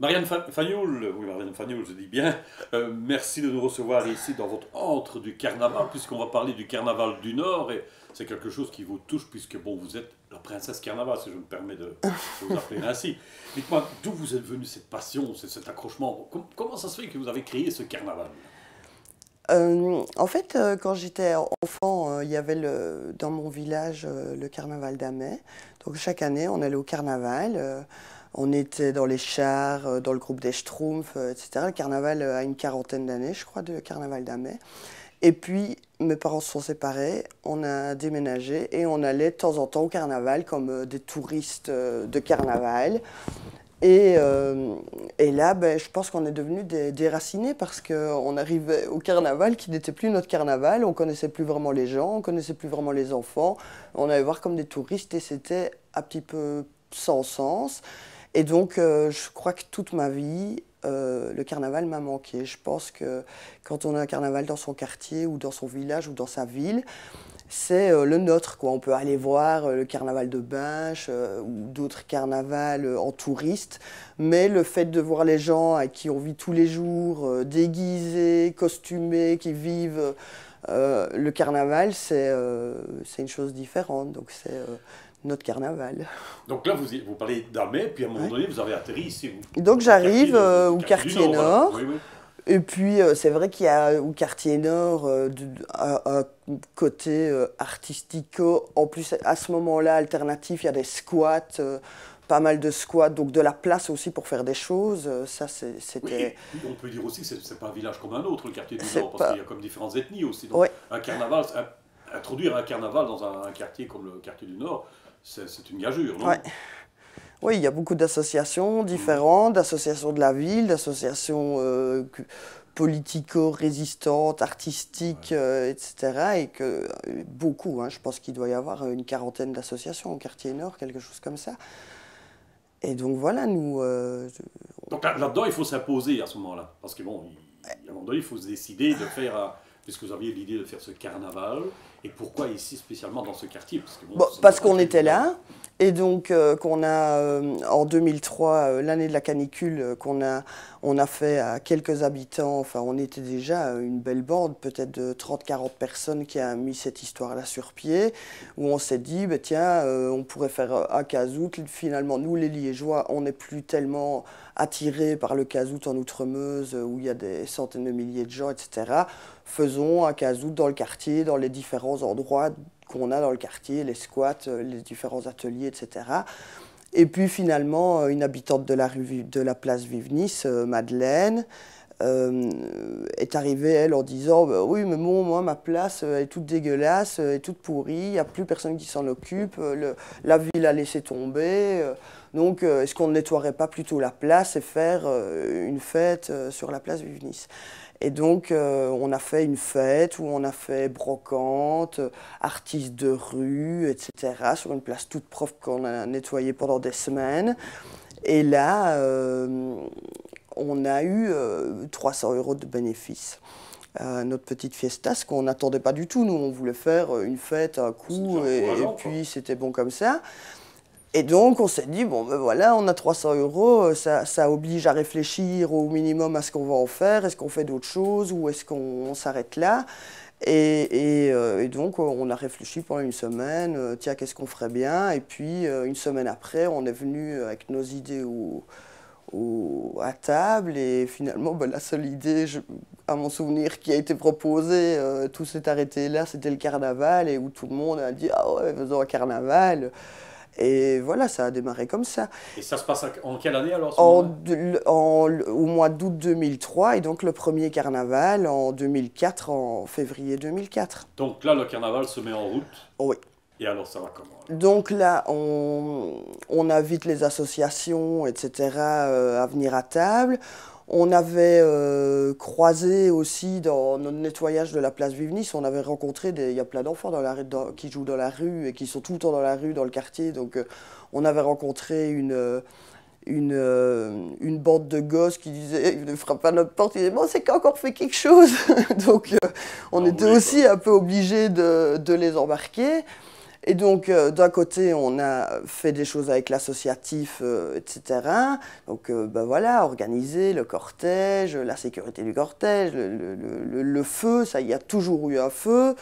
Fagnoul, oui Marianne Fagnoul, je dis bien, merci de nous recevoir ici dans votre antre du carnaval, puisqu'on va parler du carnaval du Nord, et c'est quelque chose qui vous touche, puisque bon, vous êtes la princesse carnaval, si je me permets de vous appeler ainsi. Dites-moi, d'où vous êtes venue cette passion, cet accrochement? Comment ça se fait que vous avez créé ce carnaval? En fait, quand j'étais enfant, il y avait dans mon village le carnaval d'Amay. Donc chaque année, on allait au carnaval. On était dans les chars, dans le groupe des Schtroumpfs, etc. Le carnaval a une quarantaine d'années, je crois, de carnaval d'Amay. Et puis, mes parents se sont séparés, on a déménagé et on allait de temps en temps au carnaval comme des touristes de carnaval. Et, euh, et là, ben, je pense qu'on est devenus des déracinés parce qu'on arrivait au carnaval qui n'était plus notre carnaval, on connaissait plus vraiment les gens, on connaissait plus vraiment les enfants, on allait voir comme des touristes et c'était un petit peu sans sens. Et donc, je crois que toute ma vie, le carnaval m'a manqué. Je pense que quand on a un carnaval dans son quartier ou dans son village ou dans sa ville, c'est le nôtre, quoi. On peut aller voir le carnaval de Binche ou d'autres carnavals en touriste, mais le fait de voir les gens à qui on vit tous les jours, déguisés, costumés, qui vivent le carnaval, c'est une chose différente. Donc c'est notre carnaval. Donc là, vous parlez d'Amay, puis à un moment Ouais. donné, vous avez atterri ici, Donc dans le quartier, j'arrive au quartier du quartier Nord, voilà. nord. Oui, oui. Et puis, c'est vrai qu'il y a au quartier nord un côté artistique. En plus, à ce moment-là, alternatif, il y a des squats, pas mal de squats, donc de la place aussi pour faire des choses. Ça, Oui, c'était. et puis on peut dire aussi que c'est pas un village comme un autre, le quartier du C'est Nord, parce qu'il y pas. a comme différentes ethnies aussi. Donc, Ouais, un carnaval, introduire un carnaval dans un quartier comme le quartier du Nord, c'est une gageure, ouais. non? Oui, il y a beaucoup d'associations Mhm. différentes, d'associations de la ville, d'associations politico-résistantes, artistiques, Ouais. etc. Et que beaucoup, hein, je pense qu'il doit y avoir une quarantaine d'associations au quartier nord, quelque chose comme ça. Et donc voilà, nous, Donc là-dedans, il faut s'imposer à ce moment-là. Parce que bon, à un moment donné, il faut se décider de faire, puisque vous aviez l'idée de faire ce carnaval, et pourquoi ici spécialement dans ce quartier? Parce que bon, bon, ce ne parce doit pas qu'on être était évident. là, et donc qu'on a, en 2003, l'année de la canicule, on a fait à quelques habitants, enfin on était déjà une belle bande, peut-être de 30-40 personnes qui a mis cette histoire-là sur pied, où on s'est dit, bah, tiens, on pourrait faire un casout. Finalement, nous les Liégeois, on n'est plus tellement attirés par le casout en Outremeuse, où il y a des centaines de milliers de gens, etc. Faisons un casout dans le quartier, dans les différents endroits qu'on a dans le quartier, les squats, les différents ateliers, etc. Et puis finalement, une habitante de de la place Vive-Nice, Madeleine, euh, est arrivée, elle, en disant bah, oui, mais bon, moi, ma place est toute dégueulasse, est toute pourrie, il n'y a plus personne qui s'en occupe, la ville a laissé tomber. Donc, est-ce qu'on ne nettoierait pas plutôt la place et faire une fête sur la place Vive-Nice? Et donc, on a fait une fête où on a fait brocante, artistes de rue, etc., sur une place toute propre qu'on a nettoyée pendant des semaines. Et là, on a eu 300 euros de bénéfices. Notre petite fiesta, ce qu'on n'attendait pas du tout. Nous, on voulait faire une fête, un C'est déjà coup, et encourageant, quoi. puis c'était bon comme ça. Et donc, on s'est dit, bon, ben voilà, on a 300 euros, ça oblige à réfléchir au minimum à ce qu'on va en faire. Est-ce qu'on fait d'autres choses ou est-ce qu'on s'arrête là? Et donc, on a réfléchi pendant une semaine, tiens, qu'est-ce qu'on ferait bien? Et puis, une semaine après, on est venu avec nos idées à table. Et finalement, ben, la seule idée, à mon souvenir, qui a été proposée, tout s'est arrêté là, c'était le carnaval, et où tout le monde a dit, ah ouais, faisons un carnaval. Et voilà, ça a démarré comme ça. Et ça se passe en quelle année alors à ce moment-là? Au mois d'août 2003, et donc le premier carnaval en 2004, en février 2004. Donc là, le carnaval se met en route, Oui. et alors ça va comment alors? Donc là, on invite les associations, etc., à venir à table. On avait croisé aussi dans notre nettoyage de la place Vive-Nice, on avait rencontré il y a plein d'enfants qui jouent dans la rue et qui sont tout le temps dans la rue, dans le quartier. Donc on avait rencontré une bande de gosses qui disaient, ils ne frappent pas à notre porte, ils disaient, bon, c'est qu'encore fait quelque chose. Donc on Non, était oui, quoi. aussi un peu obligés de les embarquer. Et donc, d'un côté, on a fait des choses avec l'associatif, etc. Donc, ben voilà, organiser le cortège, la sécurité du cortège, le feu, ça, il y a toujours eu un feu.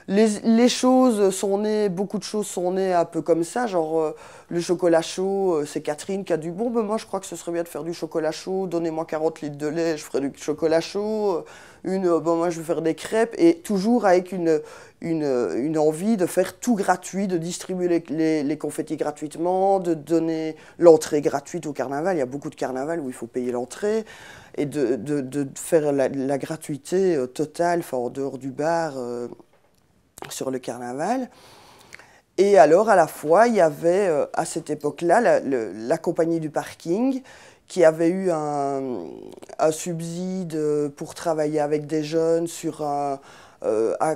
Les choses sont nées, beaucoup de choses sont nées un peu comme ça, genre le chocolat chaud, c'est Catherine qui a dit bon ben moi je crois que ce serait bien de faire du chocolat chaud, donnez-moi 40 litres de lait, je ferai du chocolat chaud, bon moi je vais faire des crêpes, et toujours avec une envie de faire tout gratuit, de distribuer les confettis gratuitement, de donner l'entrée gratuite au carnaval, il y a beaucoup de carnavals où il faut payer l'entrée, et de faire la gratuité totale, enfin en dehors du bar, sur le carnaval. Et alors, à la fois, il y avait, à cette époque-là, la compagnie du parking qui avait eu un subside pour travailler avec des jeunes sur à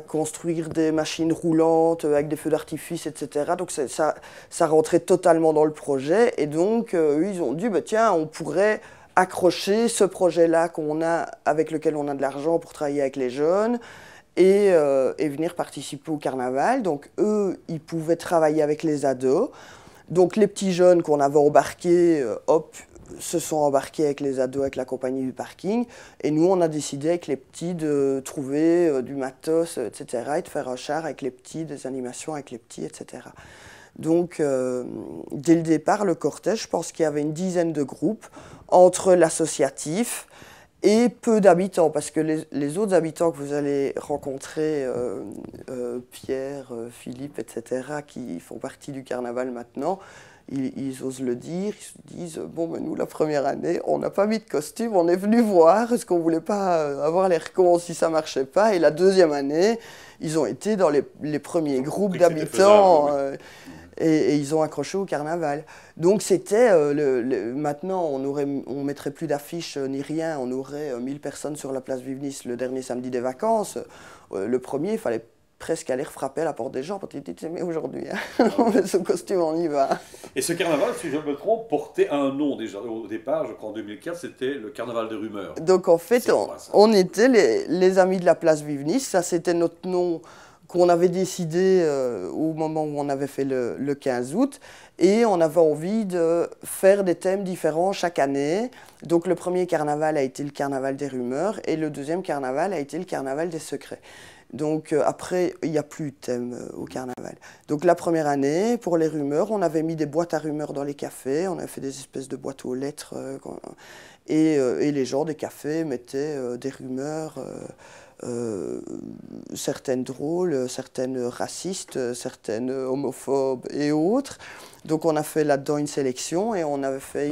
construire des machines roulantes avec des feux d'artifice, etc. Donc ça rentrait totalement dans le projet. Et donc, ils ont dit, bah, tiens, on pourrait accrocher ce projet-là avec lequel on a de l'argent pour travailler avec les jeunes, et venir participer au carnaval. Donc eux, ils pouvaient travailler avec les ados. Donc les petits jeunes qu'on avait embarqués, hop, se sont embarqués avec les ados, avec la compagnie du parking. Et nous, on a décidé avec les petits de trouver du matos, etc. et de faire un char avec les petits, des animations avec les petits, etc. Donc dès le départ, le cortège, je pense qu'il y avait une dizaine de groupes entre l'associatif et peu d'habitants, parce que les autres habitants que vous allez rencontrer, Pierre, Philippe, etc., qui font partie du carnaval maintenant, ils osent le dire, ils se disent « Bon, ben nous, la première année, on n'a pas mis de costume, on est venu voir, est-ce qu'on ne voulait pas avoir les recommences si ça ne marchait pas ?» Et la deuxième année, ils ont été dans les premiers groupes d'habitants. Et ils ont accroché au carnaval. Donc c'était, maintenant on mettrait plus d'affiches ni rien, on aurait 1000 personnes sur la place Vivenis le dernier samedi des vacances. Le premier, il fallait presque aller frapper à la porte des gens pour te dire, mais aujourd'hui, hein, on met ce costume, on y va. Et ce carnaval, si je me trompe, portait un nom déjà. Au départ, je crois en 2004, c'était le carnaval des rumeurs. Donc en fait, on était les amis de la place Vivenis, ça c'était notre nom qu'on avait décidé au moment où on avait fait le 15 août, et on avait envie de faire des thèmes différents chaque année. Donc le premier carnaval a été le carnaval des rumeurs, et le deuxième carnaval a été le carnaval des secrets. Donc après, il n'y a plus de thème au carnaval. Donc la première année, pour les rumeurs, on avait mis des boîtes à rumeurs dans les cafés, on avait fait des espèces de boîtes aux lettres, et les gens des cafés mettaient des rumeurs, certaines drôles, certaines racistes, certaines homophobes et autres. Donc on a fait là-dedans une sélection, et on avait fait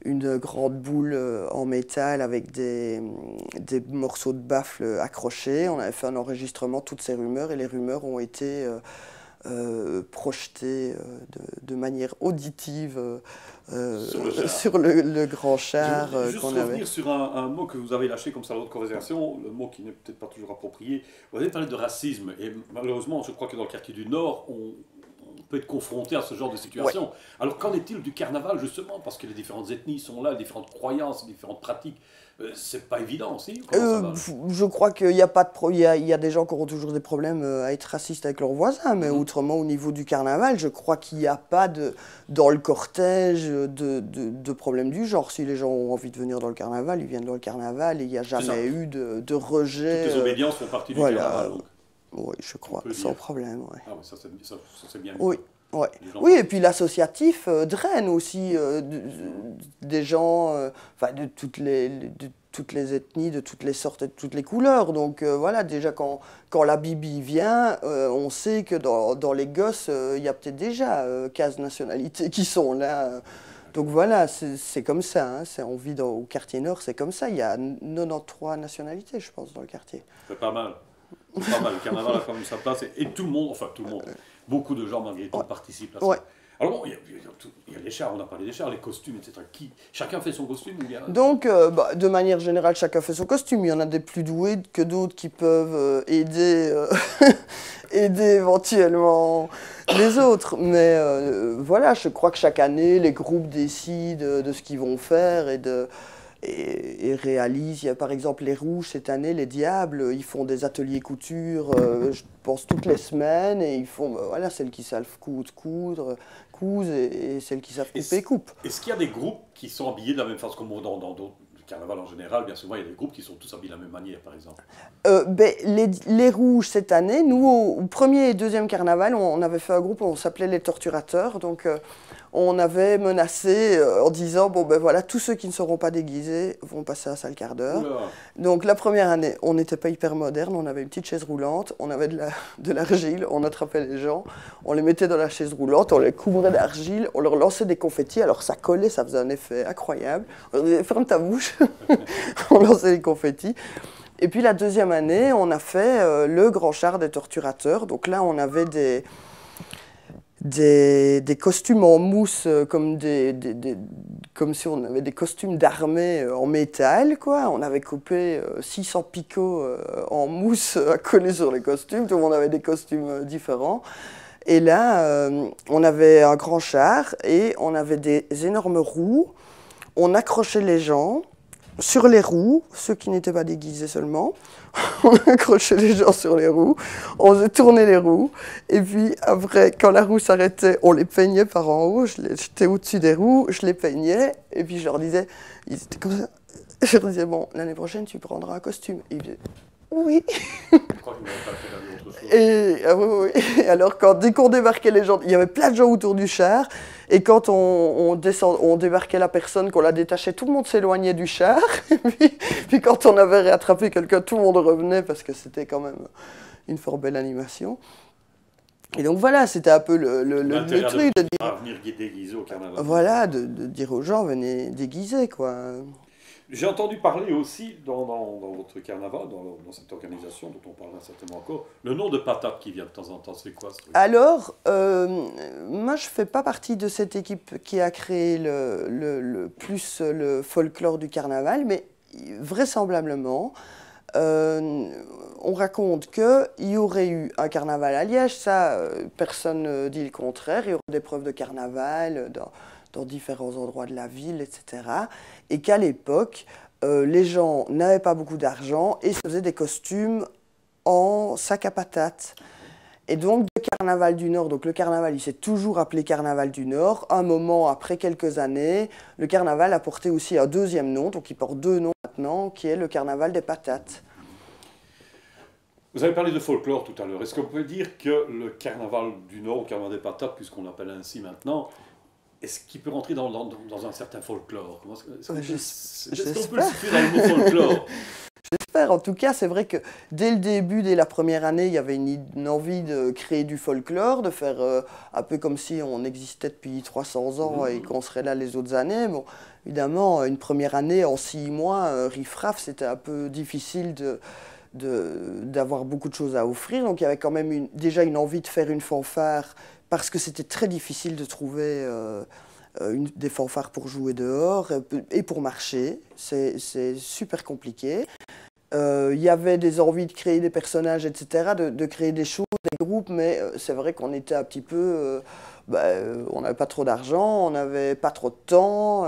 une grande boule en métal avec des morceaux de baffle accrochés. On avait fait un enregistrement de toutes ces rumeurs, et les rumeurs ont été projetées de manière auditive sur le grand char qu'on avait. Juste revenir sur un mot que vous avez lâché comme ça dans votre conversation, le mot qui n'est peut-être pas toujours approprié. Vous avez parlé de racisme, et malheureusement, je crois que dans le quartier du Nord, on peut être confronté à ce genre de situation. Ouais. Alors qu'en est-il du carnaval, justement, parce que les différentes ethnies sont là, les différentes croyances, les différentes pratiques, c'est pas évident aussi? Je crois qu'il n'y a pas de il y a des gens qui auront toujours des problèmes à être racistes avec leurs voisins, mais autrement, au niveau du carnaval, je crois qu'il n'y a pas dans le cortège de problème du genre. Si les gens ont envie de venir dans le carnaval, ils viennent dans le carnaval, et il n'y a jamais eu de rejet. Toutes les obédiences font partie du carnaval. Donc. Oui, je crois, sans problème. Ouais. Ah oui, ça c'est bien. Oui. Ouais. Oui, et puis l'associatif draine aussi des gens, de toutes les ethnies, de toutes les sortes et de toutes les couleurs. Donc voilà, déjà quand la Bibi vient, on sait que dans les gosses, il y a peut-être déjà 15 nationalités qui sont là. Donc voilà, c'est comme ça. Hein, on vit au quartier Nord, c'est comme ça. Il y a 93 nationalités, je pense, dans le quartier. C'est pas mal. C'est pas mal. Le carnaval a quand même sa place, et tout le monde, beaucoup de gens malgré tout participent à ça. Ouais. Alors bon, il y a les chars, on a parlé des chars, les costumes, etc. Chacun fait son costume, ou bien... Donc, de manière générale, chacun fait son costume. Il y en a des plus doués que d'autres qui peuvent aider éventuellement les autres. Mais voilà, je crois que chaque année, les groupes décident de ce qu'ils vont faire, et réalisent. Il y a par exemple les Rouges cette année, les Diables, ils font des ateliers couture, je pense toutes les semaines, et ils font, voilà, celles qui savent cousent, et celles qui savent couper, coupent. Est-ce qu'il y a des groupes qui sont habillés de la même façon comme dans d'autres carnavals en général? Bien souvent, il y a des groupes qui sont tous habillés de la même manière, par exemple. Les Rouges cette année, nous au premier et deuxième carnaval, on avait fait un groupe, on s'appelait les Torturateurs, donc on avait menacé en disant, bon ben voilà, tous ceux qui ne seront pas déguisés vont passer un sale quart d'heure. Donc la première année, on n'était pas hyper moderne, on avait une petite chaise roulante, on avait de l'argile, on attrapait les gens, on les mettait dans la chaise roulante, on les couvrait d'argile, on leur lançait des confettis, alors ça collait, ça faisait un effet incroyable. On disait, ferme ta bouche, on lançait les confettis. Et puis la deuxième année, on a fait le grand char des Torturateurs. Donc là, on avait des costumes en mousse, comme si on avait des costumes d'armée en métal, quoi. On avait coupé 600 picots en mousse à coller sur les costumes. Tout le monde avait des costumes différents. Et là, on avait un grand char et on avait des énormes roues. On accrochait les gens sur les roues, ceux qui n'étaient pas déguisés seulement. On accrochait les gens sur les roues, on faisait tourner les roues, et puis après, quand la roue s'arrêtait, on les peignait par en haut, j'étais au-dessus des roues, je les peignais, et puis je leur disais, ils étaient comme ça, je leur disais, bon, l'année prochaine, tu prendras un costume. Et ils disaient, oui. Je crois qu'ils n'avaient pas fait autre chose. Et alors, dès qu'on débarquait les gens, il y avait plein de gens autour du char, et quand on débarquait la personne, qu'on la détachait, tout le monde s'éloignait du char, et puis quand on avait rattrapé quelqu'un, tout le monde revenait, parce que c'était quand même une fort belle animation. Et donc voilà, c'était un peu le truc de dire... venir déguisé au carnaval. Voilà, de dire aux gens, venez déguiser, quoi. J'ai entendu parler aussi dans votre carnaval, dans cette organisation dont on parlera certainement encore, le nom de patate qui vient de temps en temps, c'est quoi ce truc? Alors, moi je ne fais pas partie de cette équipe qui a créé le folklore du carnaval, mais vraisemblablement, on raconte qu'il y aurait eu un carnaval à Liège, ça personne ne dit le contraire, il y aurait des preuves de carnaval dans différents endroits de la ville, etc. Et qu'à l'époque, les gens n'avaient pas beaucoup d'argent et se faisaient des costumes en sac à patates. Et donc, le Carnaval du Nord, donc le carnaval, il s'est toujours appelé Carnaval du Nord. Un moment, après quelques années, le carnaval a porté aussi un deuxième nom, donc il porte deux noms maintenant, qui est le Carnaval des patates. Vous avez parlé de folklore tout à l'heure. Est-ce qu'on peut dire que le Carnaval du Nord, le Carnaval des patates, puisqu'on l'appelle ainsi maintenant, est-ce qu'il peut rentrer dans un certain folklore? Est-ce qu'on peut le situer dans le mot folklore? J'espère. En tout cas, c'est vrai que dès le début, dès la première année, il y avait une envie de créer du folklore, de faire un peu comme si on existait depuis 300 ans et qu'on serait là les autres années. Bon, évidemment, une première année, en 6 mois, riff-raff, c'était un peu difficile d'avoir beaucoup de choses à offrir. Donc il y avait quand même déjà une envie de faire une fanfare, parce que c'était très difficile de trouver des fanfares pour jouer dehors et pour marcher. C'est super compliqué. Il y avait des envies de créer des personnages, etc., de créer des choses, des groupes, mais c'est vrai qu'on était un petit peu... on n'avait pas trop d'argent, on n'avait pas trop de temps,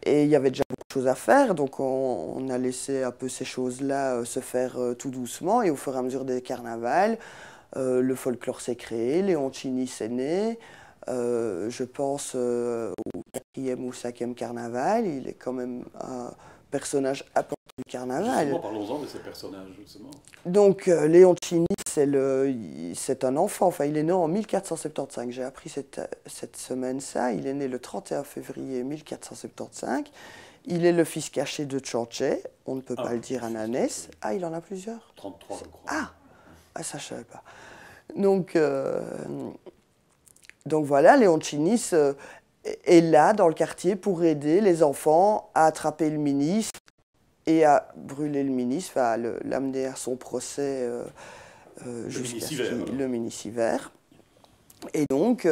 et il y avait déjà beaucoup de choses à faire, donc on a laissé un peu ces choses-là se faire tout doucement, et au fur et à mesure des carnavals, le folklore s'est créé, Leoncini s'est né, je pense au 4e ou 5e carnaval, il est quand même un personnage important du carnaval. Justement, parlons-en de ces personnages, justement. Donc, Leoncini, c'est un enfant, enfin, il est né en 1475, j'ai appris cette semaine ça, il est né le 31 février 1475, il est le fils caché de Tchanché, on ne peut pas le dire à Nanès. Ah, il en a plusieurs? 33, je crois. Ah, ça, je ne savais pas. Donc voilà, Leoncini est là, dans le quartier, pour aider les enfants à attraper le ministre et à brûler le ministre, à l'amener à son procès jusqu'à le ministre-hiver. Et donc,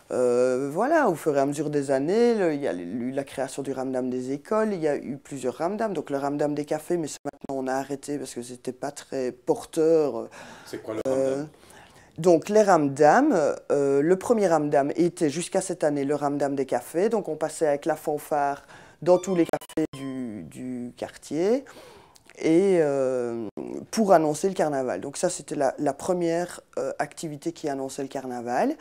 voilà, au fur et à mesure des années, il y a eu la création du ramdam des écoles, il y a eu plusieurs ramdams, donc le ramdam des cafés, mais maintenant on a arrêté parce que c'était pas très porteur. C'est quoi le ramdam? Donc les ramdams, le premier ramdam était jusqu'à cette année le ramdam des cafés, donc on passait avec la fanfare dans tous les cafés du quartier, et pour annoncer le carnaval. Donc ça, c'était la première activité qui annonçait le carnaval.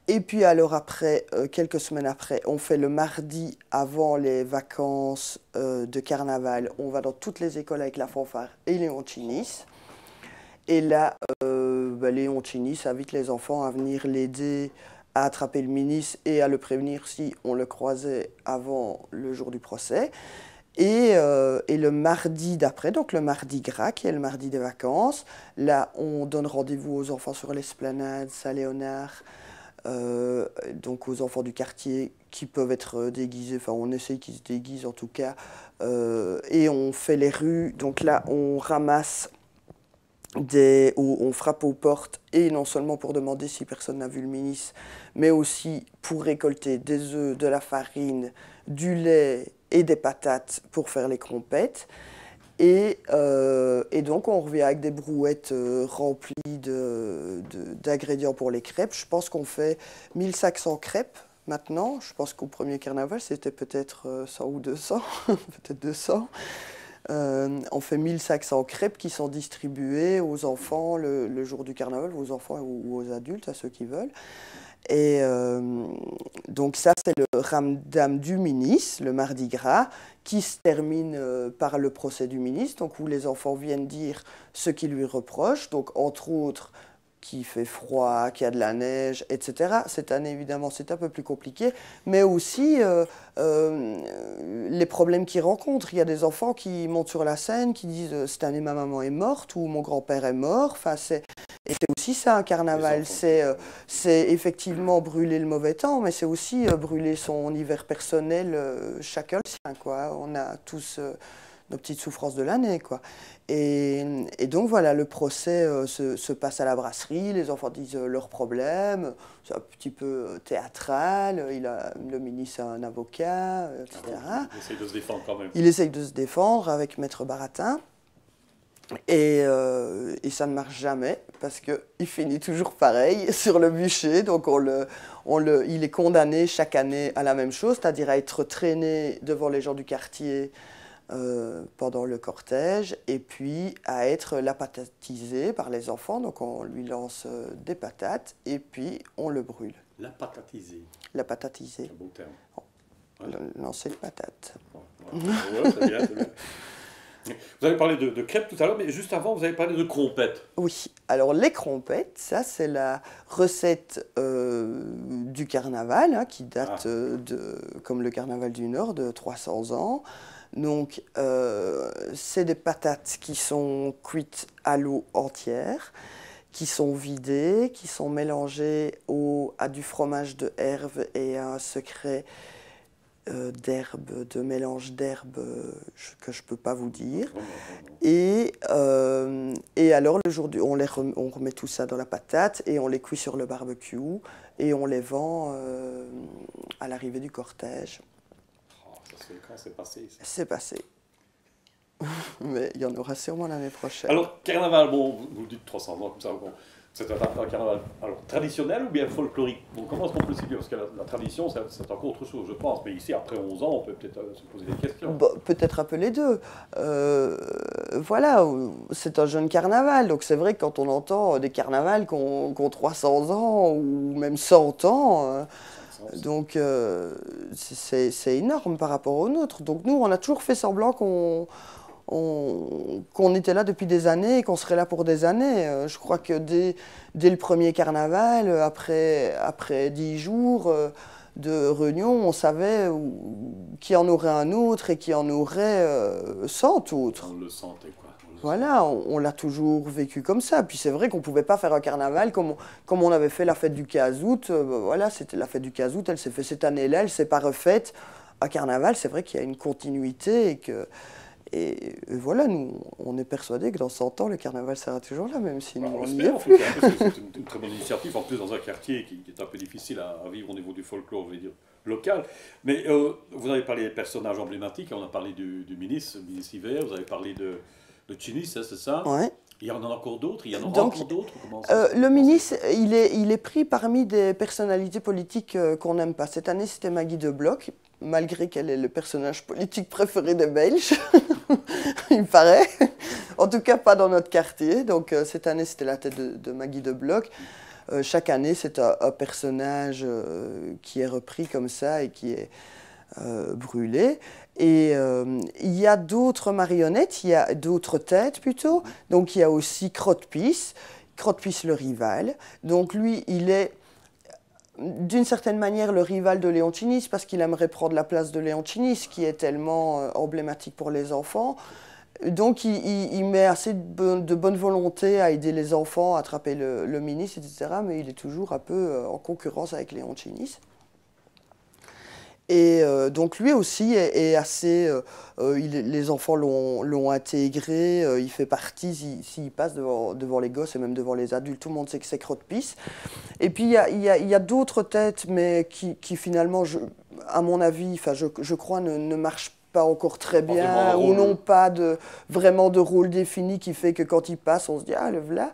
Et puis alors après, quelques semaines après, on fait le mardi avant les vacances de carnaval. On va dans toutes les écoles avec la fanfare et Léon Chinis. Et là, Léon Chinis invite les enfants à venir l'aider à attraper le ministre et à le prévenir si on le croisait avant le jour du procès. Et le mardi d'après, donc le mardi gras, qui est le mardi des vacances, là, on donne rendez-vous aux enfants sur l'esplanade Saint-Léonard, donc aux enfants du quartier qui peuvent être déguisés, enfin on essaye qu'ils se déguisent en tout cas, et on fait les rues, donc là on ramasse on frappe aux portes, et non seulement pour demander si personne n'a vu le ministre, mais aussi pour récolter des œufs, de la farine, du lait et des patates pour faire les crompettes. Et donc on revient avec des brouettes remplies d'ingrédients pour les crêpes. Je pense qu'on fait 1500 crêpes maintenant. Je pense qu'au premier carnaval c'était peut-être 100 ou 200, peut-être 200. On fait 1500 crêpes qui sont distribuées aux enfants le jour du carnaval, aux enfants ou aux adultes, à ceux qui veulent. Et donc ça, c'est le ramdam du ministre, le mardi gras, qui se termine par le procès du ministre, donc où les enfants viennent dire ce qu'ils lui reprochent, donc entre autres qu'il fait froid, qu'il y a de la neige, etc. Cette année, évidemment, c'est un peu plus compliqué, mais aussi les problèmes qu'ils rencontrent. Il y a des enfants qui montent sur la scène, qui disent « cette année, ma maman est morte » ou « mon grand-père est mort ». Enfin, c'est aussi ça, un carnaval. C'est effectivement brûler le mauvais temps, mais c'est aussi brûler son hiver personnel, chacun le sien, quoi. On a tous nos petites souffrances de l'année, quoi. Et donc voilà, le procès se passe à la brasserie, les enfants disent leurs problèmes, c'est un petit peu théâtral, le ministre a un avocat, etc. Il essaye de se défendre quand même. Il essaye de se défendre avec Maître Baratin. Et ça ne marche jamais, parce qu'il finit toujours pareil sur le bûcher. Donc il est condamné chaque année à la même chose, c'est-à-dire à être traîné devant les gens du quartier pendant le cortège, et puis à être lapatatisé par les enfants. Donc on lui lance des patates, et puis on le brûle. Lapatatisé. Lapatatisé. C'est un beau terme. Lancer de patates. Ouais, c'est bien, c'est bien. Vous avez parlé de crêpes tout à l'heure, mais juste avant, vous avez parlé de crompettes. Oui, alors les crompettes, ça c'est la recette du carnaval, hein, qui date comme le carnaval du Nord, de 300 ans. Donc c'est des patates qui sont cuites à l'eau entière, qui sont vidées, qui sont mélangées à du fromage de herbe et à un secret d'herbes, de mélange d'herbes que je ne peux pas vous dire. Et alors, le jour on remet tout ça dans la patate et on les cuit sur le barbecue et on les vend à l'arrivée du cortège. Oh, ça se fait quand c'est passé ça. C'est passé. Mais il y en aura sûrement l'année prochaine. Alors, carnaval, bon, vous dites 300 ans comme ça, bon, c'est un carnaval alors, traditionnel ou bien folklorique? Bon, comment est-ce qu'on peut le situer? Parce que la tradition, c'est encore autre chose, je pense. Mais ici, après 11 ans, on peut peut-être se poser des questions. Bon, peut-être un peu les deux. Voilà, c'est un jeune carnaval. Donc c'est vrai que quand on entend des carnavals qui ont 300 ans ou même 100 ans, donc c'est énorme par rapport aux nôtres. Donc nous, on a toujours fait semblant qu'on était là depuis des années et qu'on serait là pour des années. Je crois que dès le premier carnaval, après 10 jours de réunion, on savait qu'il y en aurait un autre et qu'il y en aurait 100 autres. On le sentait, quoi. Voilà, on l'a toujours vécu comme ça. Puis c'est vrai qu'on ne pouvait pas faire un carnaval comme on avait fait la fête du 15 août. Voilà, c'était la fête du 15 août, elle s'est faite cette année-là, elle ne s'est pas refaite. Un carnaval, c'est vrai qu'il y a une continuité et voilà, nous, on est persuadés que dans 100 ans, le carnaval sera toujours là, même si nous, on n'y est plus. C'est une très bonne initiative, en plus dans un quartier qui est un peu difficile à vivre au niveau du folklore, je vais dire, local. Mais vous avez parlé des personnages emblématiques, on a parlé du ministre Hiver, vous avez parlé de Chinis, c'est ça? Ouais. Il y en a encore d'autres? Il y en aura encore d'autres? Le ministre, il est pris parmi des personnalités politiques qu'on n'aime pas. Cette année, c'était Maggie de Bloch, malgré qu'elle est le personnage politique préféré des Belges. il me paraît. En tout cas, pas dans notre quartier. Donc, cette année, c'était la tête de Maggie de Bloch. Chaque année, c'est un personnage qui est repris comme ça et qui est brûlé. Et il y a d'autres marionnettes, il y a d'autres têtes plutôt. Donc, il y a aussi Crotte-Pisse le rival. Donc, lui, il est d'une certaine manière le rival de Léontinis parce qu'il aimerait prendre la place de Léontinis qui est tellement emblématique pour les enfants. Donc il met assez de bonne volonté à aider les enfants à attraper le ministre, etc. Mais il est toujours un peu en concurrence avec Léontinis. Et donc lui aussi est assez... les enfants l'ont intégré, il fait partie, s'il passe devant les gosses et même devant les adultes, tout le monde sait que c'est Crotte-Pisse. Et puis il y a d'autres têtes, mais qui finalement, à mon avis, je crois, ne marchent pas encore très bien, ou n'ont pas vraiment de rôle défini qui fait que quand ils passent, on se dit « Ah, le voilà ».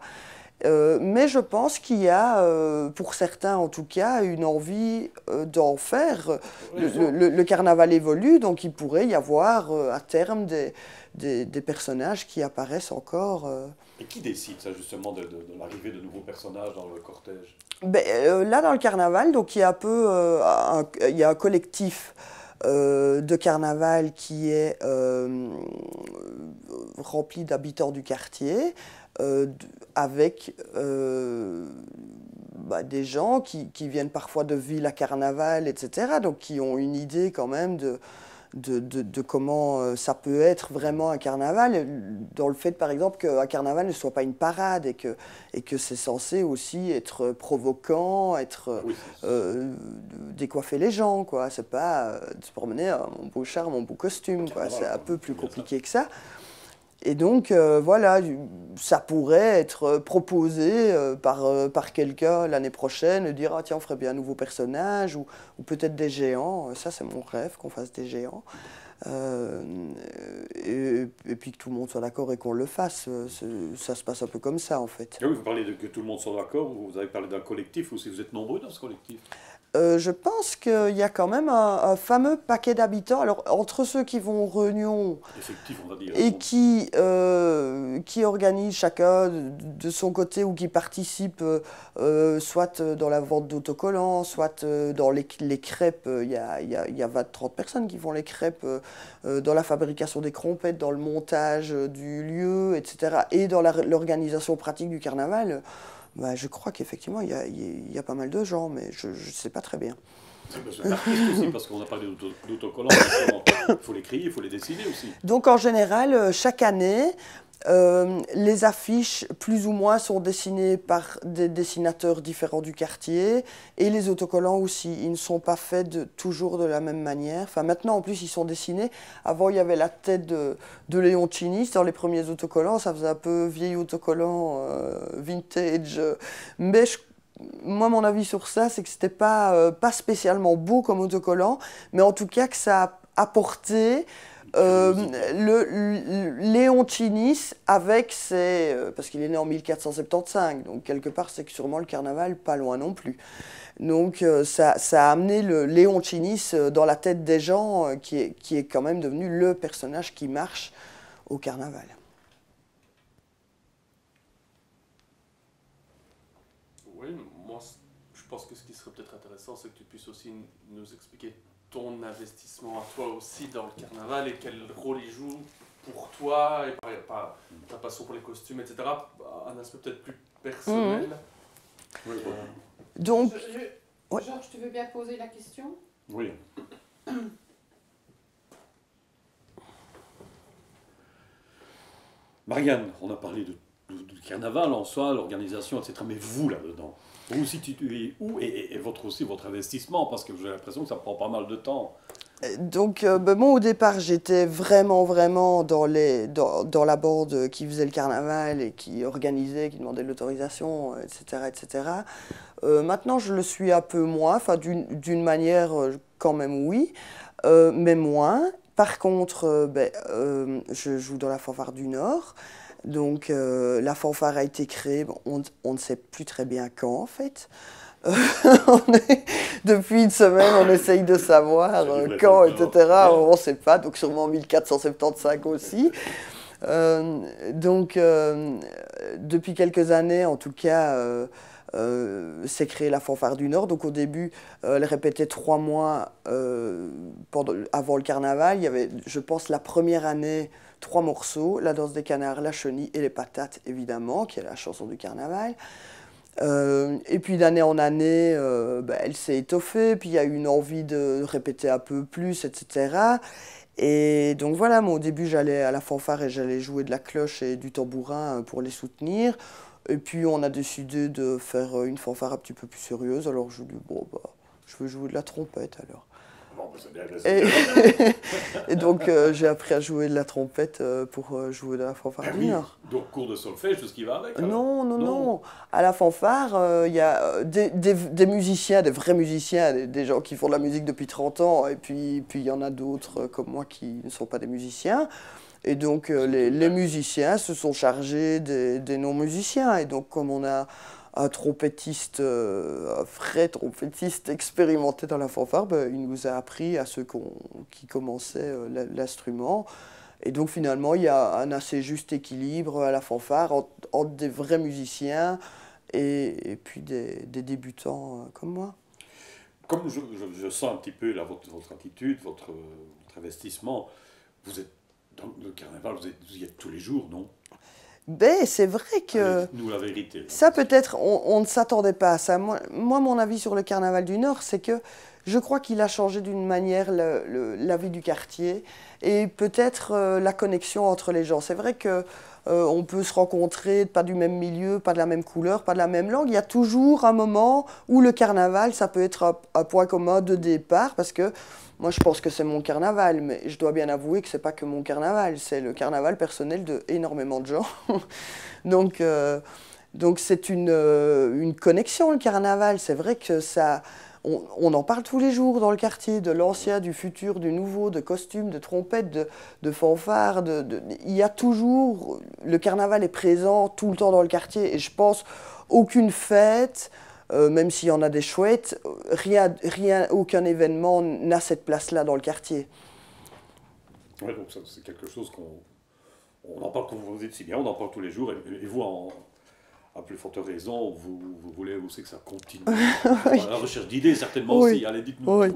Mais je pense qu'il y a, pour certains en tout cas, une envie d'en faire. Le carnaval évolue, donc il pourrait y avoir à terme des personnages qui apparaissent encore. Et qui décide ça justement de l'arrivée de nouveaux personnages dans le cortège? Là, dans le carnaval, donc, il y a il y a un collectif de carnaval qui est rempli d'habitants du quartier. Avec des gens qui viennent parfois de villes à carnaval, etc., donc qui ont une idée quand même de comment ça peut être vraiment un carnaval, dans le fait par exemple qu'un carnaval ne soit pas une parade et que c'est censé aussi être provoquant, décoiffer les gens, quoi. C'est pas de se promener mon beau char, mon beau costume, quoi. C'est un peu plus compliqué que ça. Et donc, voilà, ça pourrait être proposé par quelqu'un l'année prochaine, dire « Ah tiens, on ferait bien un nouveau personnage » ou peut-être des géants. Ça, c'est mon rêve, qu'on fasse des géants. Et puis que tout le monde soit d'accord et qu'on le fasse. Ça se passe un peu comme ça, en fait. Oui, vous parlez de que tout le monde soit d'accord, vous avez parlé d'un collectif aussi, vous êtes nombreux dans ce collectif? Je pense qu'il y a quand même un fameux paquet d'habitants. Alors, entre ceux qui vont aux réunions et qui organisent chacun de son côté ou qui participent soit dans la vente d'autocollants, soit dans les crêpes. Il y a 20-30 personnes qui font les crêpes, dans la fabrication des crompettes, dans le montage du lieu, etc. et dans l'organisation pratique du carnaval. Je crois qu'effectivement, il y a pas mal de gens, mais je ne sais pas très bien. C'est l'artiste aussi, parce qu'on a parlé d'autocollants, il faut les créer, il faut les dessiner aussi. Donc en général, chaque année, les affiches, plus ou moins, sont dessinées par des dessinateurs différents du quartier, et les autocollants aussi. Ils ne sont pas faits toujours de la même manière. Enfin, maintenant, en plus, ils sont dessinés. Avant, il y avait la tête de Léontinis dans les premiers autocollants. Ça faisait un peu vieil autocollant, vintage. Mais moi, mon avis sur ça, c'est que c'était pas spécialement beau comme autocollant, mais en tout cas que ça a apporté Léontinis avec ses... parce qu'il est né en 1475, donc quelque part c'est que sûrement le carnaval, pas loin non plus. Donc ça a amené le Léontinis dans la tête des gens, qui est quand même devenu le personnage qui marche au carnaval. Oui, moi je pense que ce qui serait peut-être intéressant, c'est que tu puisses aussi nous expliquer ton investissement à toi aussi dans le carnaval et quel rôle il joue pour toi, et ta passion pour les costumes, etc. Un aspect peut-être plus personnel. Oui, Donc, Georges, tu veux bien poser la question? Oui. Marianne, on a parlé du carnaval en soi, l'organisation, etc. Mais vous, là-dedans, vous vous situez où et votre investissement? Parce que j'ai l'impression que ça prend pas mal de temps. Donc, moi, au départ, j'étais vraiment dans la bande qui faisait le carnaval et qui organisait, qui demandait l'autorisation, etc., etc. Maintenant, je le suis un peu moins, enfin, d'une manière, quand même, oui, mais moins. Par contre, je joue dans la fanfare du Nord. Donc, la fanfare a été créée, on ne sait plus très bien quand, en fait. Depuis une semaine, on essaye de savoir quand, etc. On ne sait pas, donc sûrement 1475 aussi. Depuis quelques années, en tout cas, s'est créée la Fanfare du Nord. Donc au début, elle répétait 3 mois avant le carnaval. Il y avait, je pense, la première année, 3 morceaux, la danse des canards, la chenille et les patates, évidemment, qui est la chanson du carnaval. Et puis d'année en année, elle s'est étoffée, puis il y a eu une envie de répéter un peu plus, etc. Et donc voilà, moi au début j'allais à la fanfare et j'allais jouer de la cloche et du tambourin pour les soutenir. Et puis on a décidé de faire une fanfare un petit peu plus sérieuse, alors je dis bon bah je veux jouer de la trompette alors. Bon, c'est bien, et donc j'ai appris à jouer de la trompette pour jouer de la fanfare du Nord. Donc cours de solfège, tout ce qui va avec Non. À la fanfare, il y a des musiciens, des vrais musiciens, des gens qui font de la musique depuis 30 ans, et puis il y en a d'autres comme moi qui ne sont pas des musiciens. Et donc les musiciens se sont chargés des non-musiciens. Et donc comme on a un trompettiste, un vrai trompettiste expérimenté dans la fanfare, il nous a appris à ceux qui commençaient l'instrument. Et donc finalement, il y a un assez juste équilibre à la fanfare entre des vrais musiciens et puis des débutants comme moi. Comme je sens un petit peu là, votre attitude, votre investissement, vous êtes dans le carnaval, vous y êtes tous les jours, non? C'est vrai que nous la vérité. Ça peut-être, on ne s'attendait pas à ça. Moi, mon avis sur le carnaval du Nord, c'est que je crois qu'il a changé d'une manière la vie du quartier et peut-être la connexion entre les gens. C'est vrai que on peut se rencontrer, pas du même milieu, pas de la même couleur, pas de la même langue. Il y a toujours un moment où le carnaval, ça peut être un point commun de départ, parce que moi je pense que c'est mon carnaval, mais je dois bien avouer que c'est pas que mon carnaval, c'est le carnaval personnel de énormément de gens. Donc c'est une connexion, le carnaval. C'est vrai que ça... On en parle tous les jours dans le quartier, de l'ancien, du futur, du nouveau, de costumes, de trompettes, de fanfares. Il y a toujours... Le carnaval est présent tout le temps dans le quartier. Et je pense aucune fête, même s'il y en a des chouettes, aucun événement n'a cette place-là dans le quartier. Oui, donc c'est quelque chose qu'on en parle, comme vous dites si bien, on en parle tous les jours. Et vous, à plus forte raison, vous voulez aussi que ça continue. Oui. La recherche d'idées, certainement aussi. Allez, dites-nous tout. Allez.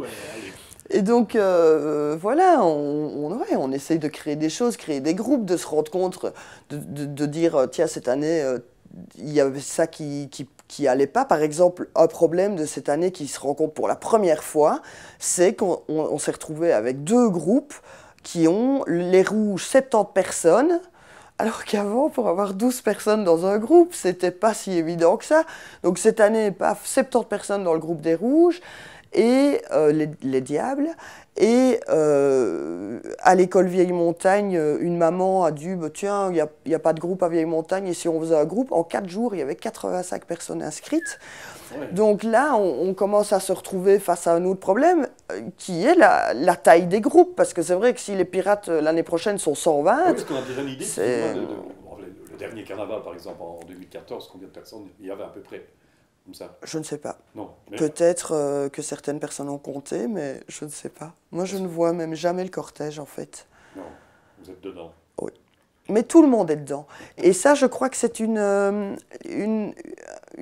Et donc, voilà, on essaye de créer des choses, créer des groupes, de se rendre compte, de dire, tiens, cette année, il y avait ça qui allait pas. Par exemple, un problème de cette année qui se rencontre pour la première fois, c'est qu'on s'est retrouvé avec 2 groupes qui ont les rouges 70 personnes, alors qu'avant, pour avoir 12 personnes dans un groupe, c'était pas si évident que ça. Donc cette année, paf, 70 personnes dans le groupe des rouges, et les diables. Et à l'école Vieille Montagne, une maman a dit tiens, il n'y a pas de groupe à Vieille Montagne, et si on faisait un groupe, en 4 jours, il y avait 85 personnes inscrites. Ouais. Donc là, on commence à se retrouver face à un autre problème, qui est la taille des groupes. Parce que c'est vrai que si les pirates, l'année prochaine, sont 120... Oui, parce qu'on a déjà une idée. Le dernier carnaval, par exemple, en 2014, combien de personnes il y avait à peu près? Comme ça. Je ne sais pas. Non. Peut-être que certaines personnes ont compté, mais je ne sais pas. Moi, je ne vois même jamais le cortège, en fait. Non, vous êtes dedans. Oui. Mais tout le monde est dedans. Et ça, je crois que c'est une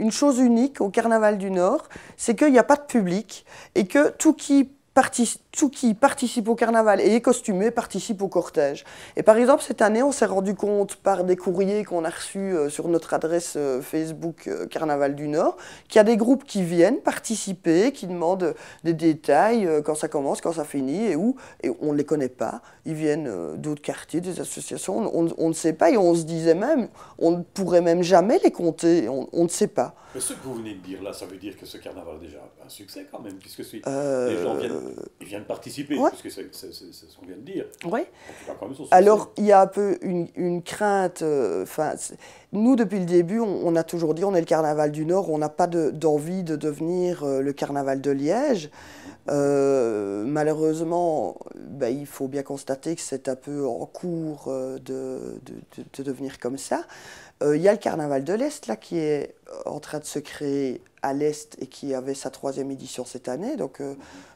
chose unique au Carnaval du Nord, c'est qu'il n'y a pas de public et que tout qui participe au carnaval et est costumé participe au cortège. Et par exemple, cette année, on s'est rendu compte par des courriers qu'on a reçus sur notre adresse Facebook Carnaval du Nord, qu'il y a des groupes qui viennent participer, qui demandent des détails, quand ça commence, quand ça finit, et on ne les connaît pas. Ils viennent d'autres quartiers, des associations, on ne sait pas, et on se disait même, on ne pourrait même jamais les compter, on ne sait pas. Mais ce que vous venez de dire là, ça veut dire que ce carnaval a déjà un succès quand même, puisque les gens viennent participer, ouais. Puisque c'est ce qu'on vient de dire. Oui. Alors, il y a un peu une crainte. Nous, depuis le début, on a toujours dit on est le Carnaval du Nord, on n'a pas d'envie de devenir le Carnaval de Liège. Malheureusement, ben, il faut bien constater que c'est un peu en cours de devenir comme ça. Il y a le Carnaval de l'Est là, qui est en train de se créer à l'Est et qui avait sa 3e édition cette année. Donc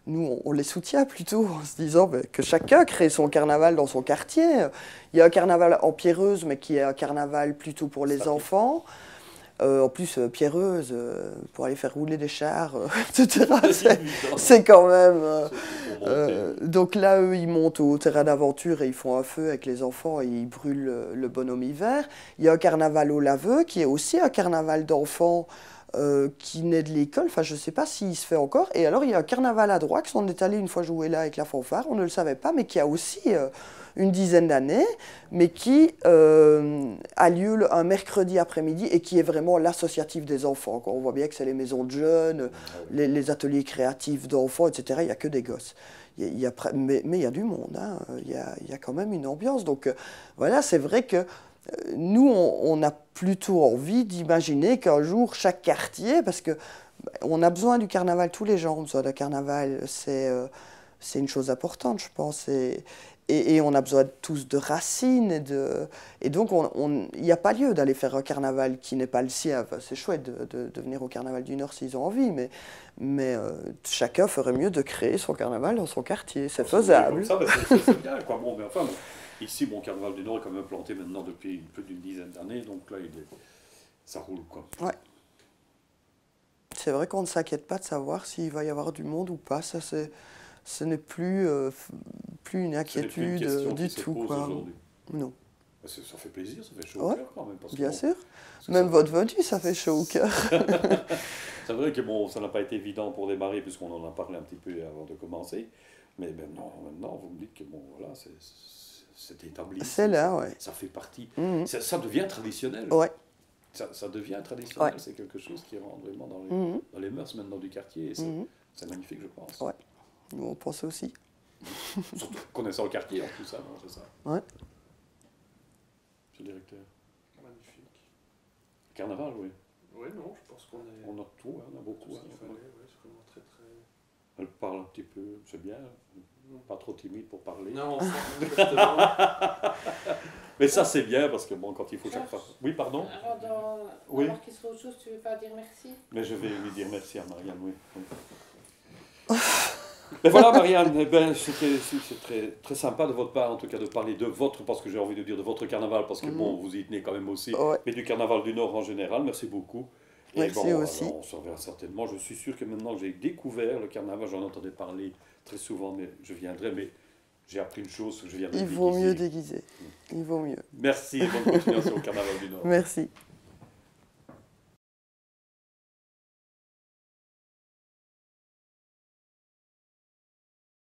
nous, on les soutient plutôt en se disant ben, que chacun crée son carnaval dans son quartier. Il y a un carnaval en Pierreuse, mais qui est un carnaval plutôt pour les enfants. En plus, Pierreuse, pour aller faire rouler des chars, etc., c'est quand même... donc là, eux, ils montent au terrain d'aventure et ils font un feu avec les enfants et ils brûlent le bonhomme hiver. Il y a un carnaval au Laveux, qui est aussi un carnaval d'enfants qui naît de l'école. Enfin, je ne sais pas s'il se fait encore. Et alors, il y a un carnaval à Droix, on est allé une fois jouer là avec la fanfare, on ne le savait pas, mais qui a aussi... une dizaine d'années, mais qui a lieu un mercredi après-midi et qui est vraiment l'associatif des enfants. On voit bien que c'est les maisons de jeunes, les ateliers créatifs d'enfants, etc. Il n'y a que des gosses. Mais il y a du monde, hein. Il y a quand même une ambiance. Donc voilà, c'est vrai que nous, on a plutôt envie d'imaginer qu'un jour, chaque quartier, parce que on a besoin du carnaval, tous les gens ont besoin d'un carnaval, c'est une chose importante, je pense. Et on a besoin tous de racines. Et donc, il n'y a pas lieu d'aller faire un carnaval qui n'est pas le sien. Enfin, c'est chouette de venir au Carnaval du Nord s'ils ont envie, mais chacun ferait mieux de créer son carnaval dans son quartier. C'est faisable. Comme ça, c'est bien, quoi. Bon, mais enfin, bon, ici, mon Carnaval du Nord est quand même planté maintenant depuis plus d'une dizaine d'années, donc là, ça roule, quoi. Ouais. C'est vrai qu'on ne s'inquiète pas de savoir s'il va y avoir du monde ou pas. Ça, ce n'est plus une inquiétude du tout, quoi. Non. Ça fait plaisir, ça fait chaud au cœur quand même. Bien sûr. Même votre venue, ça fait chaud au cœur. C'est vrai que bon, ça n'a pas été évident pour démarrer, puisqu'on en a parlé un petit peu avant de commencer. Mais maintenant, vous me dites que bon, voilà, c'est établi. C'est là, ouais. Ça fait partie. Ça devient traditionnel. Ouais. Ça devient traditionnel. Ouais. C'est quelque chose qui rentre vraiment dans les mœurs maintenant du quartier. C'est magnifique, je pense. Ouais. Nous, on pense aussi. Surtout connaissant le quartier en tout ça, non, c'est ça. Ouais. Monsieur le directeur. Magnifique. Carnaval, oui. Oui, non, je pense qu'on est... On a tout, hein, on a beaucoup. Hein, c'est vraiment très, très... Elle parle un petit peu, c'est bien. Pas trop timide pour parler. Non, mais ça, c'est bien, parce que bon, quand il faut chaque fois... Oui, pardon. Alors, oui. Marquis sur autre chose, tu ne veux pas dire merci? Mais je vais lui dire merci à Marianne, oui. Mais voilà, Marianne, eh ben, c'est très, très sympa de votre part, en tout cas, de parler de votre, parce que j'ai envie de dire de votre carnaval, parce que bon, vous y tenez quand même aussi, mais du Carnaval du Nord en général. Merci beaucoup. Et merci aussi. Alors, on se reverra certainement. Je suis sûr que maintenant que j'ai découvert le carnaval, j'en entendais parler très souvent, mais je viendrai, mais j'ai appris une chose, je viens de Il vaut mieux déguiser. Il vaut mieux. Merci et bonne continuation au Carnaval du Nord. Merci.